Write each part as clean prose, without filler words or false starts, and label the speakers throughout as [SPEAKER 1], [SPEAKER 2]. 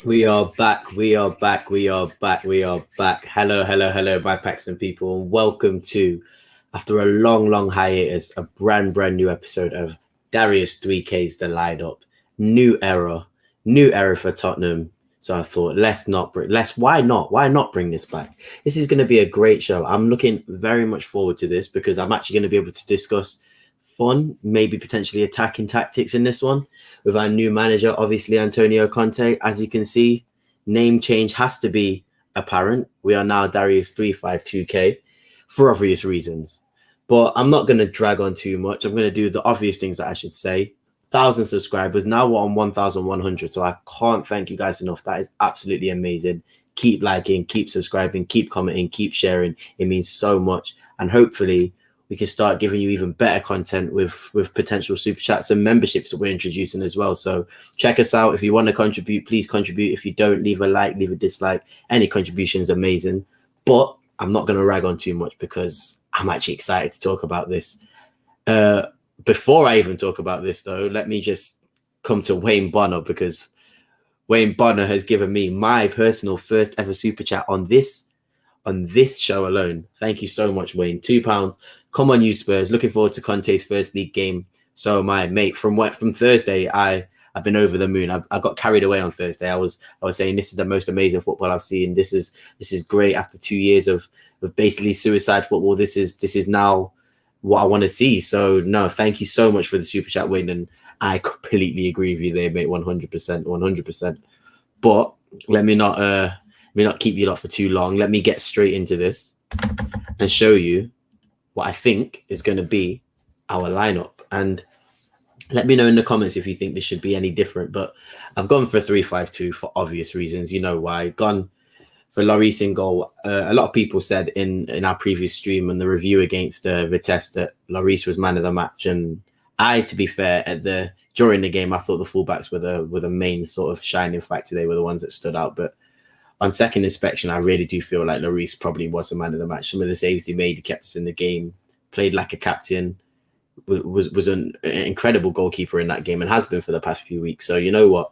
[SPEAKER 1] We are back. We are back. We are back. We are back. Hello, hello, hello, my Paxton people, and welcome to, after a long hiatus, a brand new episode of Darius3k's The Lineup. New era for Tottenham. So I thought, why not bring this back? This is going to be a great show. I'm looking very much forward to this because I'm actually going to be able to discuss fun, maybe potentially attacking tactics in this one with our new manager, obviously Antonio Conte. As you can see, name change has to be apparent. We are now Darius352K for obvious reasons. But I'm not going to drag on too much. I'm going to do the obvious things that I should say. 1,000 subscribers. Now we're on 1,100. So I can't thank you guys enough. That is absolutely amazing. Keep liking, keep subscribing, keep commenting, keep sharing. It means so much. And hopefully we can start giving you even better content with potential super chats and memberships that we're introducing as well. So check us out. If you want to contribute, please contribute. If you don't, leave a like, leave a dislike. Any contribution is amazing. But I'm not going to rag on too much because I'm actually excited to talk about this. Before I even talk about this, though, let me just come to Wayne Bonner, because Wayne Bonner has given me my personal first ever super chat on this show alone. Thank you so much, Wayne. £2. Come on, you Spurs. Looking forward to Conte's first league game. So my mate, from Thursday, I've been over the moon. I got carried away on Thursday. I was saying this is the most amazing football I've seen. This is great after 2 years of basically suicide football. This is now what I want to see. So no, thank you so much for the super chat, Wayne, and I completely agree with you there, mate. 100%. But let me not keep you lot for too long. Let me get straight into this and show you what I think is going to be our lineup. And let me know in the comments if you think this should be any different. But I've gone for 3-5-2 for obvious reasons. You know why. Gone for Lloris in goal. A lot of people said in our previous stream and the review against Vitesse that Lloris was man of the match. And I, to be fair, during the game, I thought the fullbacks were the main sort of shining factor. They were the ones that stood out. But on second inspection, I really do feel like Lloris probably was the man of the match. Some of the saves he made, he kept us in the game, played like a captain, was an incredible goalkeeper in that game and has been for the past few weeks. So you know what?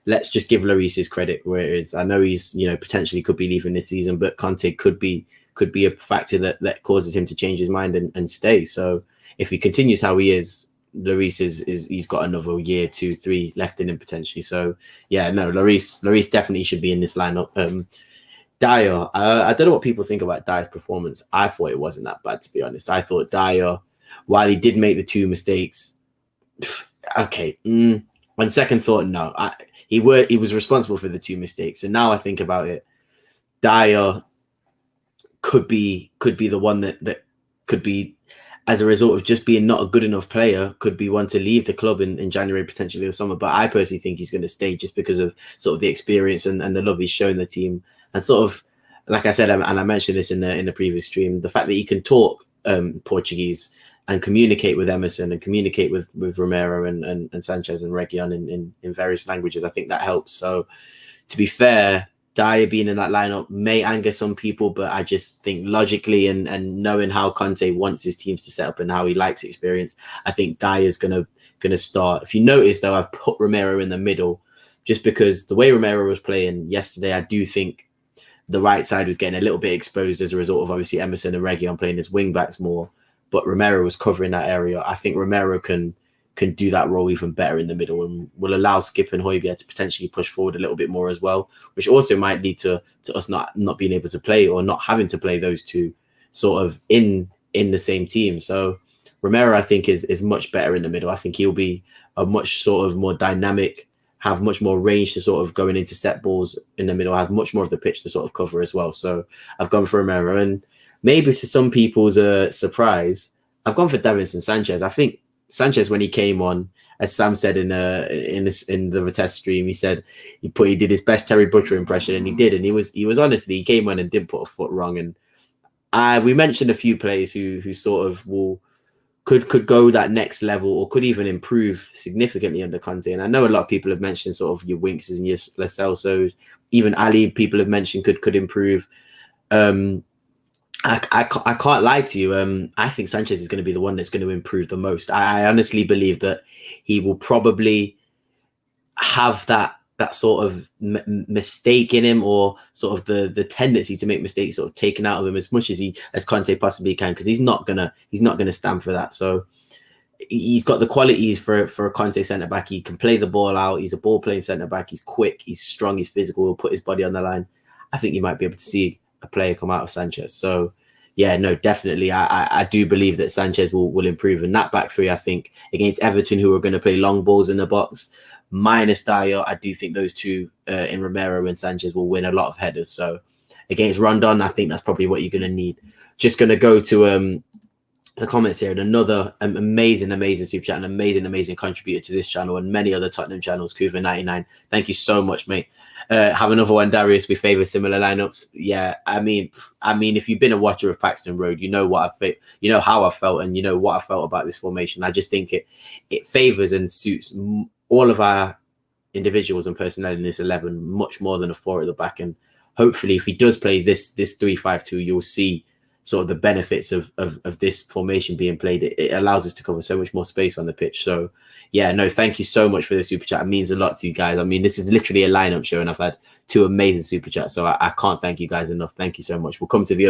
[SPEAKER 1] Let's just give Lloris his credit where it is. I know he's potentially could be leaving this season, but Conte could be a factor that causes him to change his mind and stay. So if he continues how he is, Lloris he's got another year, 2, 3 left in him potentially. So yeah, no, Lloris definitely should be in this lineup. Dyer, I don't know what people think about Dyer's performance. I thought it wasn't that bad, to be honest. I thought Dyer, while he did make the 2 mistakes, okay, on second thought, no, he was responsible for the 2 mistakes. And now I think about it, Dyer could be the one that could be, as a result of just being not a good enough player, could be one to leave the club in January, potentially the summer. But I personally think he's going to stay just because of sort of the experience and the love he's shown the team. And sort of, like I said, and I mentioned this in the previous stream, the fact that he can talk Portuguese and communicate with Emerson and communicate with Romero and Sanchez and Reguilon in various languages, I think that helps. So to be fair, Dyer being in that lineup may anger some people, but I just think logically and knowing how Conte wants his teams to set up and how he likes experience, I think Dyer's gonna start. If you notice, though, I've put Romero in the middle just because the way Romero was playing yesterday, I do think the right side was getting a little bit exposed as a result of obviously Emerson and Reguilon playing as wing backs more, but Romero was covering that area. I think Romero can do that role even better in the middle and will allow Skip and Højbjerg to potentially push forward a little bit more as well, which also might lead to us not being able to play or not having to play those two sort of in the same team. So Romero, I think, is much better in the middle. I think he'll be a much sort of more dynamic, have much more range to sort of going into set balls in the middle, have much more of the pitch to sort of cover as well. So I've gone for Romero, and maybe to some people's surprise, I've gone for Davinson Sanchez. I think Sanchez, when he came on, as Sam said in the Vitesse stream, he said he did his best Terry Butcher impression, and he did, and he was honestly, he came on and didn't put a foot wrong. And we mentioned a few players who sort of could go that next level or could even improve significantly under Conte. And I know a lot of people have mentioned sort of your Winks and your Lo Celsos, even Ali. People have mentioned could improve. I can't lie to you. I think Sanchez is going to be the one that's going to improve the most. I honestly believe that he will probably have that that sort of mistake in him, or sort of the tendency to make mistakes sort of taken out of him as much as Conte possibly can, because he's not gonna stand for that. So he's got the qualities for a Conte centre back. He can play the ball out. He's a ball playing centre back. He's quick. He's strong. He's physical. He'll put his body on the line. I think you might be able to see a player come out of Sanchez. So yeah, no, definitely. I do believe that Sanchez will improve. And that back three, I think, against Everton, who are going to play long balls in the box, minus Dyer, I do think those two in Romero and Sanchez will win a lot of headers. So against Rondon, I think that's probably what you're going to need. Just going to go to the comments here, and another amazing super chat, an amazing contributor to this channel and many other Tottenham channels. Kuva99, thank you so much, mate. Have another one, Darius. We favour similar lineups. Yeah, I mean, if you've been a watcher of Paxton Road, you know what you know how I felt, and you know what I felt about this formation. I just think it favours and suits all of our individuals and personnel in this 11 much more than a 4 at the back. And hopefully, if he does play this 3-5-2, you'll see sort of the benefits of this formation being played. It allows us to cover so much more space on the pitch. So yeah, no, thank you so much for the super chat. It means a lot to you guys. I mean, this is literally a lineup show, and I've had 2 amazing super chats, so I can't thank you guys enough. Thank you so much. We'll come to the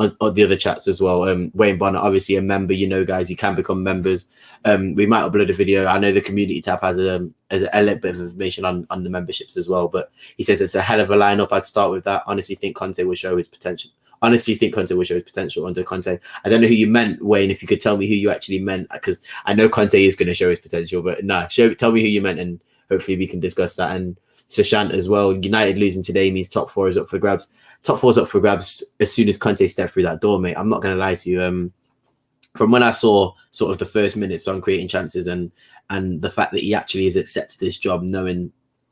[SPEAKER 1] other chats as well. Wayne Bonner, obviously a member, you know, guys, you can become members. We might upload a video. I know the community tab has a little bit of information on the memberships as well, but he says it's a hell of a lineup. I'd start with that. Honestly think Conte will show his potential under Conte. I don't know who you meant, Wayne. If you could tell me who you actually meant, because I know Conte is going to show his potential, but tell me who you meant, and hopefully we can discuss that. And Sushant as well. United losing today means top 4 is up for grabs. Top 4 is up for grabs as soon as Conte stepped through that door, mate. I'm not going to lie to you. From when I saw sort of the first minutes on creating chances and the fact that he actually has accepted this job, knowing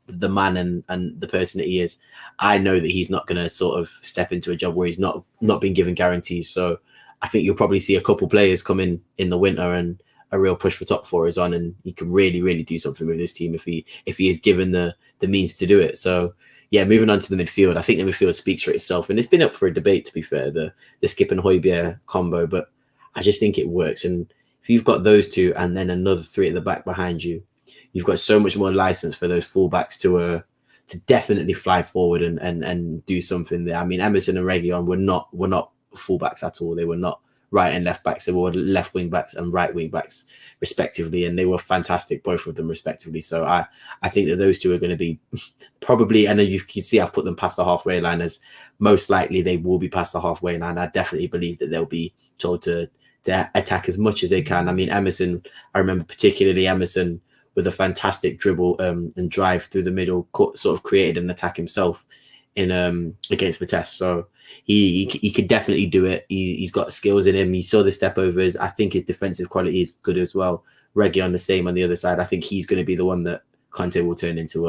[SPEAKER 1] the man and the person that he is, I know that he's not going to sort of step into a job where he's not been given guarantees. So I think you'll probably see a couple players come in the winter, and a real push for top 4 is on, and he can really do something with this team if he is given the means to do it. So yeah, moving on to the midfield, I think the midfield speaks for itself, and it's been up for a debate, to be fair, the Skip and Højbjerg combo, but I just think it works. And if you've got those two and then another 3 at the back behind you, you've got so much more license for those fullbacks to definitely fly forward and do something there. I mean, Emerson and Reguilon were not fullbacks at all. They were not right and left backs. They were left wing backs and right wing backs respectively, and they were fantastic, both of them respectively. So I think that those two are going to be probably, and then you can see I've put them past the halfway line, as most likely they will be past the halfway line. I definitely believe that they'll be told to attack as much as they can. I mean, Emerson, I remember particularly Emerson with a fantastic dribble and drive through the middle, sort of created an attack himself in against Vitesse. So he could definitely do it. He's got skills in him. He saw the step overs. I think his defensive quality is good as well. Reguilon the same on the other side. I think he's going to be the one that Conte will turn into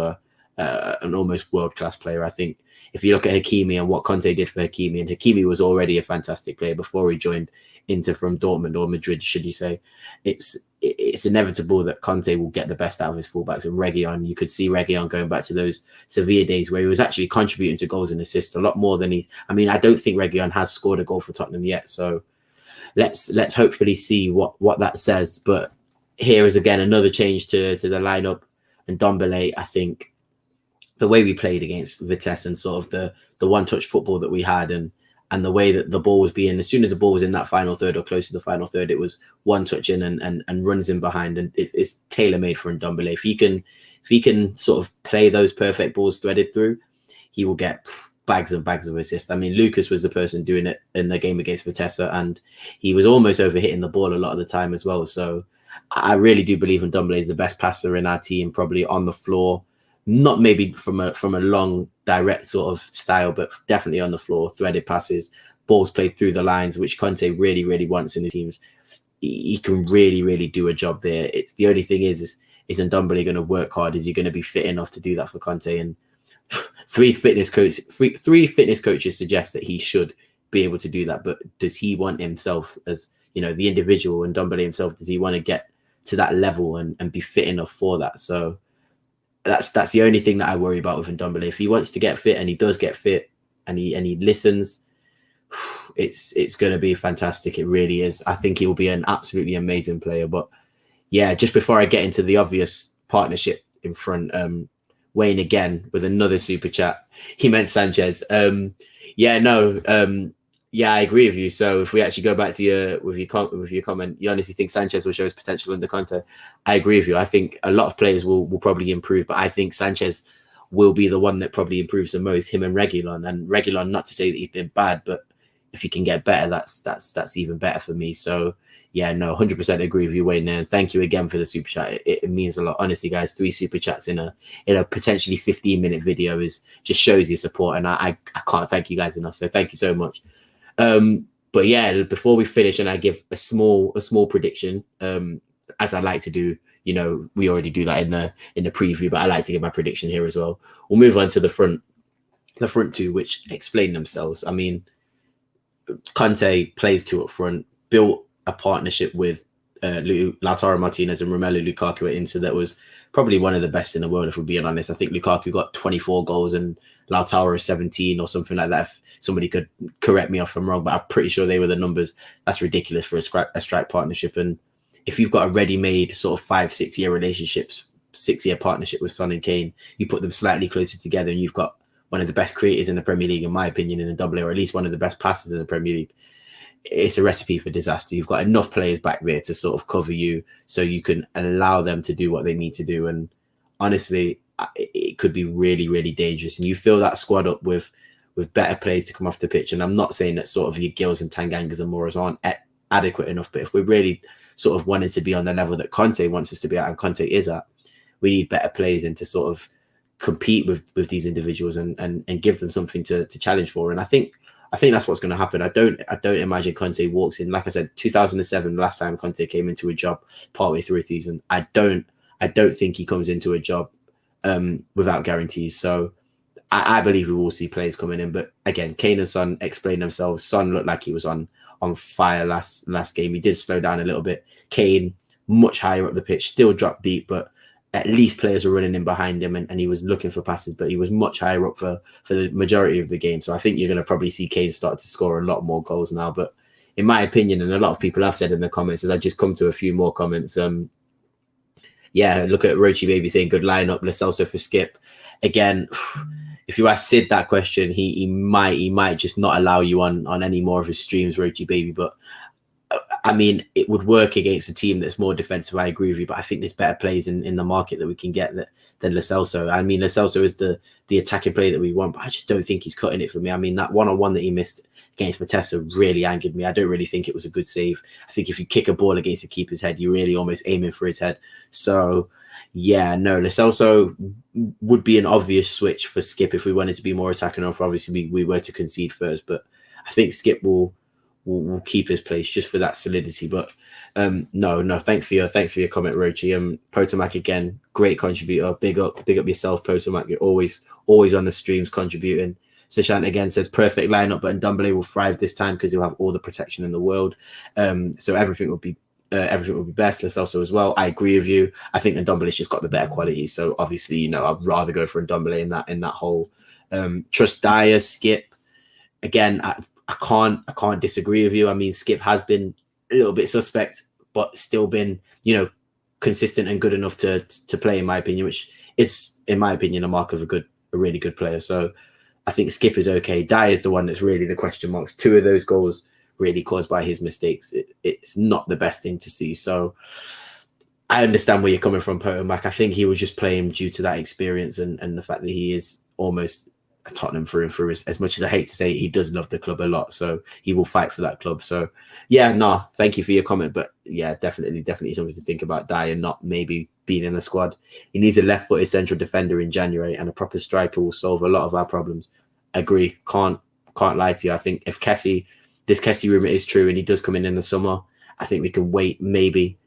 [SPEAKER 1] an almost world-class player. I think if you look at Hakimi and what Conte did for Hakimi, and Hakimi was already a fantastic player before he joined Inter from Dortmund, or Madrid, should you say, it's inevitable that Conte will get the best out of his fullbacks. And Reguilon, you could see Reguilon going back to those Sevilla days where he was actually contributing to goals and assists a lot more than I don't think Reguilon has scored a goal for Tottenham yet. So let's hopefully see what that says. But here is again another change to the lineup. And Ndombele, I think the way we played against Vitesse and sort of the one-touch football that we had, and the way that the ball was being, as soon as the ball was in that final third or close to the final third, it was one touch in and runs in behind, and it's tailor-made for Ndombele. If he can sort of play those perfect balls threaded through, he will get bags of assists. I mean, Lucas was the person doing it in the game against Vitesse, and he was almost overhitting the ball a lot of the time as well. So I really do believe Ndombele is the best passer in our team, probably on the floor. Not maybe from a long, direct sort of style, but definitely on the floor, threaded passes, balls played through the lines, which Conte really wants in the teams. He can really do a job there. It's the only thing is Ndombele going to work hard? Is he going to be fit enough to do that for Conte? And three fitness coaches suggest that he should be able to do that. But does he want himself, as you know, the individual, and Ndombele himself, does he want to get to that level and be fit enough for that? So that's the only thing that I worry about with Ndombele. If he wants to get fit, and he does get fit, and he listens, it's going to be fantastic. It really is. I think he will be an absolutely amazing player. But yeah, just before I get into the obvious partnership in front, Wayne again with another super chat. He meant Sanchez. Yeah, I agree with you. So if we actually go back to your comment, you honestly think Sanchez will show his potential under Conte? I agree with you. I think a lot of players will probably improve, but I think Sanchez will be the one that probably improves the most. Him and Reguilon. And Reguilon, not to say that he's been bad, but if he can get better, that's even better for me. So yeah, no, 100% agree with you, Wayne. And thank you again for the super chat. It means a lot, honestly, guys. 3 super chats in a potentially 15-minute video just shows your support, and I can't thank you guys enough. So thank you so much. But yeah, before we finish, and I give a small prediction, as I like to do. You know, we already do that in the preview, but I like to give my prediction here as well. We'll move on to the front two, which explain themselves. I mean, Conte plays 2 up front, built a partnership with Lautaro Martinez and Romelu Lukaku at Inter that was probably one of the best in the world, if we're being honest. I think Lukaku got 24 goals and Lautaro 17 or something like that. If somebody could correct me if I'm wrong, but I'm pretty sure they were the numbers. That's ridiculous for a strike partnership. And if you've got a ready-made sort of 5-6 year relationships, 6-year partnership with Son and Kane, you put them slightly closer together and you've got one of the best creators in the Premier League, in my opinion, in a double, or at least one of the best passers in the Premier League. It's a recipe for disaster. You've got enough players back there to sort of cover you so you can allow them to do what they need to do. And honestly, it could be really, really dangerous. And you fill that squad up with better players to come off the pitch. And I'm not saying that sort of your Gills and Tangangas and Moras aren't adequate enough, but if we're really sort of wanting to be on the level that Conte wants us to be at, and Conte is at, we need better players in to sort of compete with these individuals and give them something to challenge for. And I think that's what's going to happen. I don't imagine Conte walks in, like I said, 2007, the last time Conte came into a job partway through a season. I don't think he comes into a job without guarantees. So I believe we will see players coming in. But again, Kane and Son explain themselves. Son looked like he was on fire last game. He did slow down a little bit. Kane, much higher up the pitch, still dropped deep, but at least players were running in behind him and he was looking for passes, but he was much higher up for the majority of the game. So I think you're going to probably see Kane start to score a lot more goals now. But in my opinion, and a lot of people have said in the comments, as I just come to a few more comments, yeah, look at Rochi Baby saying good lineup, Lo Celso for Skip. Again, if you ask Sid that question, he might just not allow you on any more of his streams, Rochi Baby. But I mean, it would work against a team that's more defensive. I agree with you, but I think there's better players in the market that we can get than Lo Celso. I mean, Lo Celso is the attacking player that we want, but I just don't think he's cutting it for me. I mean, that one-on-one that he missed against Vitesse really angered me. I don't really think it was a good save. I think if you kick a ball against the keeper's head, you're really almost aiming for his head. So yeah, no, Lo Celso would be an obvious switch for Skip if we wanted to be more attacking, or if obviously we were to concede first. But I think Skip will keep his place just for that solidity. But no, thanks for your comment, Rochi. Potomac again, great contributor. Big up yourself, Potomac. You're always on the streams contributing. Sashant again says perfect lineup, but Ndombele will thrive this time because he'll have all the protection in the world. So everything will be best. Lo Celso as well. I agree with you. I think Ndombele's just got the better quality. So obviously, I'd rather go for Ndombele in that whole trust Dyer, Skip. Again, I can't disagree with you. I mean, Skip has been a little bit suspect, but still been, consistent and good enough to play, in my opinion, which is, in my opinion, a mark of a really good player. So I think Skip is okay. Dyer is the one that's really the question marks. 2 of those goals really caused by his mistakes. It's not the best thing to see. So I understand where you're coming from, Potomac. I think he was just playing due to that experience and the fact that he is almost a Tottenham through and through. As much as I hate to say it, he does love the club a lot, so he will fight for that club. So yeah, no, thank you for your comment, but yeah, definitely something to think about. Dyer not maybe being in the squad. He needs a left-footed central defender in January, and a proper striker will solve a lot of our problems. Agree. Can't lie to you. I think if this Kessie rumor is true and he does come in the summer, I think we can wait maybe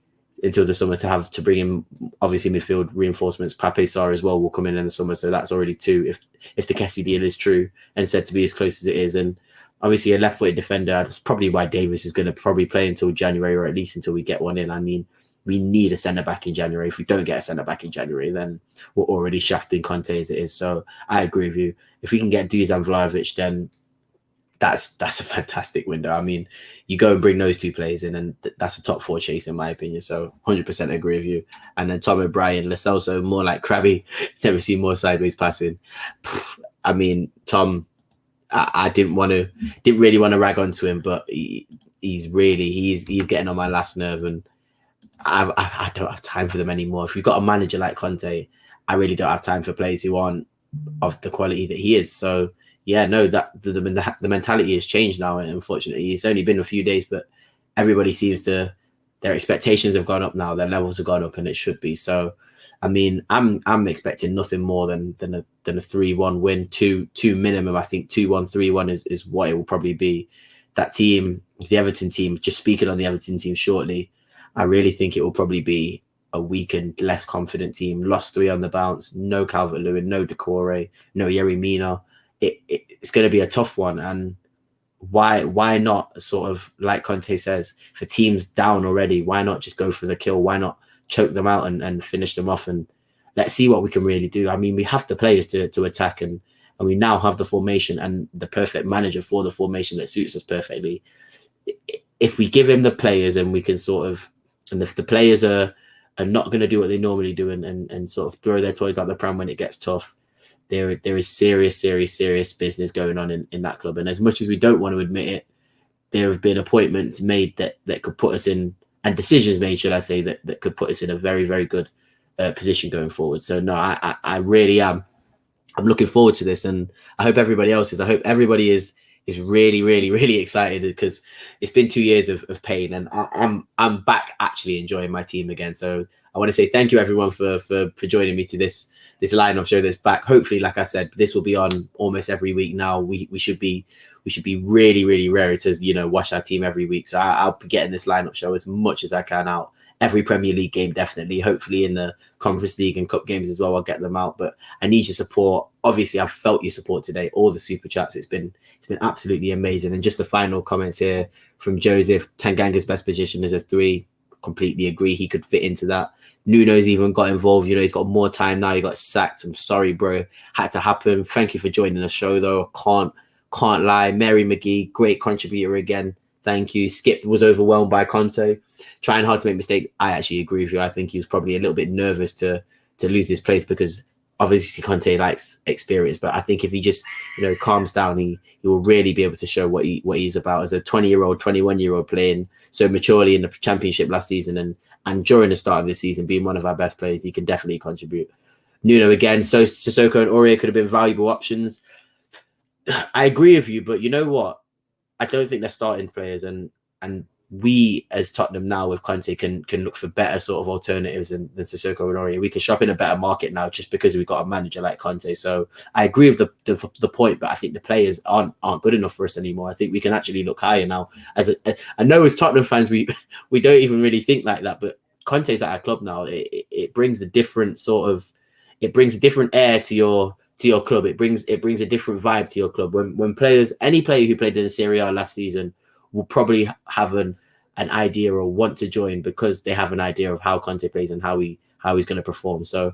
[SPEAKER 1] until the summer to bring in, obviously, midfield reinforcements. Pape Sarr as well will come in the summer, so that's already 2 if the Kessie deal is true and said to be as close as it is. And obviously a left-footed defender, that's probably why Davis is going to probably play until January, or at least until we get one in. I mean, we need a centre-back in January. If we don't get a centre-back in January, then we're already shafting Conte as it is. So I agree with you. If we can get Dusan Vlahovic, then that's a fantastic window. I mean, you go and bring those two players in, and that's a top 4 chase in my opinion. So 100% agree with you. And then Tom O'Brien, Lo Celso, more like Krabby. Never seen more sideways passing. I mean, Tom, I didn't really want to rag onto him, but he's getting on my last nerve, and I don't have time for them anymore. If you've got a manager like Conte, I really don't have time for players who aren't of the quality that he is. So yeah, no, that the mentality has changed now. And unfortunately, it's only been a few days, but everybody seems to, their expectations have gone up now. Their levels have gone up, and it should be. So, I mean, I'm expecting nothing more than a 3-1 win, two minimum. I think 2-1, 3-1 is what it will probably be. That team, the Everton team. Just speaking on the Everton team shortly, I really think it will probably be a weakened, less confident team. Lost 3 on the bounce. No Calvert-Lewin, no Decore, no Yerry Mina. It's going to be a tough one. And why not, sort of like Conte says, for teams down already, why not just go for the kill? Why not choke them out and finish them off? And let's see what we can really do. I mean, we have the players to attack, and we now have the formation and the perfect manager for the formation that suits us perfectly. If we give him the players, and we can sort of, and if the players are not going to do what they normally do and sort of throw their toys out the pram when it gets tough, there is serious business going on in that club. And as much as we don't want to admit it, there have been appointments made that could put us in, and decisions made, should I say, that could put us in a very, very good position going forward. So no, I really am. I'm looking forward to this, and I hope everybody else is. I hope everybody is really, really, really excited, because it's been 2 years of pain, and I'm back actually enjoying my team again. So I want to say thank you everyone for joining me to this lineup show that's back. Hopefully, like I said, this will be on almost every week now. We should be really, really rare to watch our team every week. So I'll be getting this lineup show as much as I can out. Every Premier League game, definitely. Hopefully in the Conference League and Cup games as well, I'll get them out. But I need your support. Obviously, I've felt your support today. All the super chats. It's been absolutely amazing. And just the final comments here from Joseph. Tanganga's best position is a 3. Completely agree. He could fit into that. Nuno's even got involved. He's got more time now. He got sacked. I'm sorry, bro. Had to happen. Thank you for joining the show, though. Can't lie. Mary McGee, great contributor again. Thank you. Skip was overwhelmed by Conte, trying hard to make mistakes. I actually agree with you. I think he was probably a little bit nervous to lose his place, because obviously Conte likes experience. But I think if he just calms down, he will really be able to show what he's about as a 20-year-old, 21-year-old playing so maturely in the Championship last season, and during the start of this season being one of our best players. He can definitely contribute. Nuno again. So Sissoko and Aurier could have been valuable options. I agree with you, but you know what? I don't think they're starting players, and we as Tottenham now with Conte can look for better sort of alternatives than Sissoko and Aurier. We can shop in a better market now just because we've got a manager like Conte. So I agree with the point, but I think the players aren't good enough for us anymore. I think we can actually look higher now. I know as Tottenham fans we don't even really think like that, but Conte's at our club now. It brings a different air to your club. It brings a different vibe to your club. When players, any player who played in the Serie A last season will probably have an idea or want to join because they have an idea of how Conte plays and how he's going to perform. So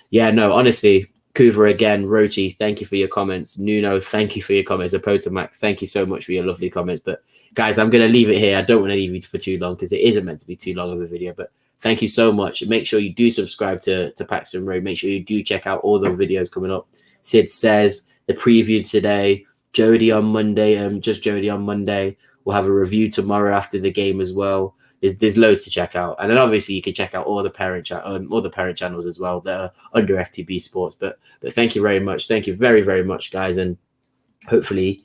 [SPEAKER 1] yeah, no, honestly, Kuva again, Rochi, thank you for your comments. Nuno, thank you for your comments. Apotomac, thank you so much for your lovely comments. But guys, I'm going to leave it here. I don't want to leave you for too long because it isn't meant to be too long of a video, but thank you so much. Make sure you do subscribe to Paxton Road. Make sure you do check out all the videos coming up. Sid says the preview today, Jody on Monday, just Jody on Monday. We'll have a review tomorrow after the game as well. There's loads to check out, and then obviously you can check out all the parent channels as well that are under FTB Sports. But thank you very much. Thank you very, very much, guys, and hopefully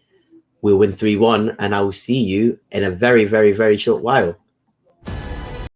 [SPEAKER 1] we'll win 3-1, and I will see you in a very, very, very short while.